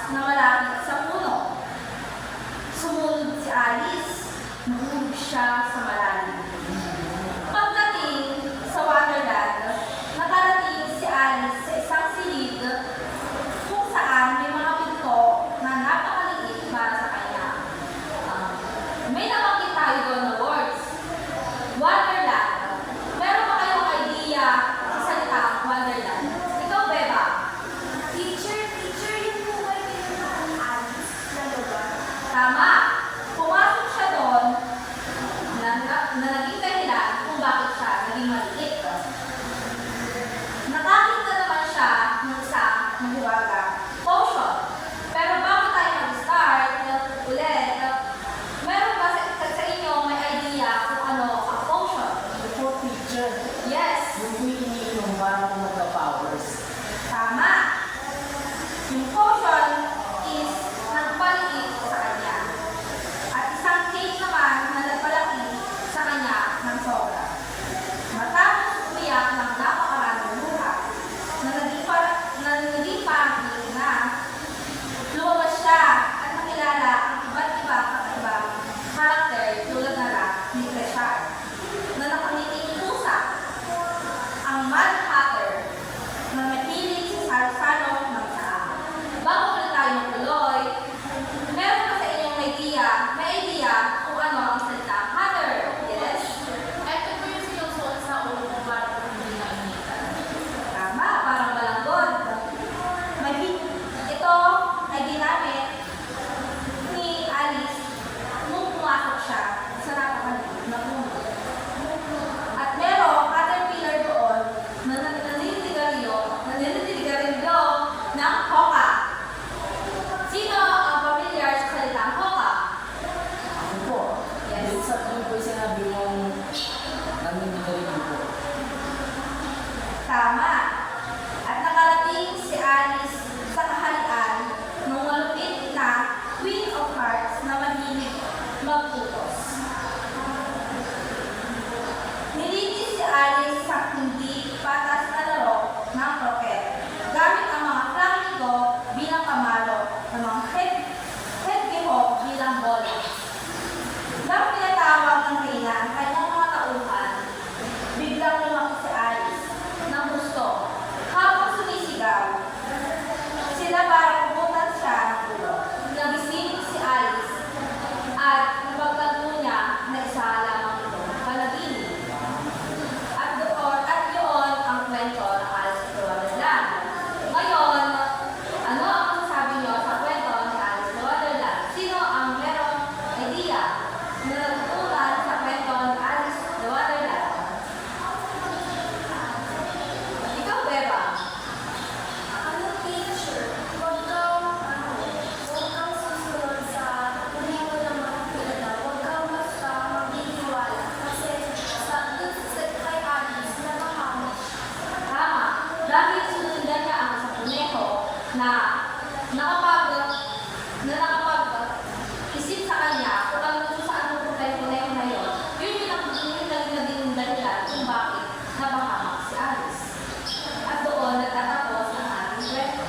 na malapit sa puno. Sumunod si Alice, nahulog siya sa malalim. Pagdating sa Wonderland, nakarating si Alice sa isang silid kung saan may mga pinto na napakaliit para sa kanya. May nabanggit tayo doon na words. Wonderland. Meron ba kayong idea sa salitang Wonderland? Ikaw, Beba? Teacher, yun po ba yung Alice na lugar? Tama. Pumasok siya doon na naging dahilan kung bakit siya naging maliit. Nakakita naman siya ng isang mahiwaga potion. Pero bago tayo mag-start ulit, meron ba sa inyo may idea kung ano ang potion? Ito, teacher. Yes. Yung iniinom para magka-powers. Tama. Yung potion is nagpaliit sa kanya. At isang cake naman na nagpalaki sa kanya ng sobra. Matapos umiyak ng napakaraming luha, na naging pangit na, lumabas siya at nakilala ang iba't ibang kakaibang karakter tulad na lang ni Cheshire, na nakangiting pusa, ang Mad Hatter, na mahilig sa salo-salo ng saan. Bago ulit tayo magtuloy, meron ba sa inyong may idea kung ano ang salitang Hatter? Yes? Ito po yung sinusuot sa ulo ko para po hindi nainitan. Tama, parang balanggod. Ito ay ginamit ni Alice nung pumasok siya sa napakaliit na puno. At merong caterpillar doon na naninigarilyo ng hoka. Sino ang familiar sa salitang hoka? Ako po. Yes. Yun po yung sinabi mong naninigarilyo po. Tama. At nakarating si Alice sa kaharian ng malupit na Queen of Hearts na mahilig magputos. Nilinis si Alice sa hindi patas na laro ng croquet gamit ang mga flamingo bilang pamalo ng mga hedgehog bilang bola. Nang pinatawag ng Reyna ang kanyang mga tauhan, biglang lumaki si Alice ng gusto. Habang sumisigaw, sila para pumuntan siya ng ulo. Nagising si Alice at napagtanto niya na isa lamang ito, panaginip. At yun ang kwento ng Alice in Wonderland. Ngayon, ano ang masasabi niyo sa kwento ni Alice in Wonderland? Sino ang merong idea na natutunan sa kwento ni Alice in Wonderland? Ikaw, Beba. Ano, teacher? Huwag kang susunod sa hindi mo naman kilala. Huwag kang basta magtitiwala. Kasi kay Alice, napahamak siya. Tama. Dahil sunundan niya ang sa kuneho na nakapag-isip sa kanya kung saan pupunta yung kuneho na yun, yun yung naging dahilan kung bakit napahamak si Alice. At doon nagtatapos ang ating kwento.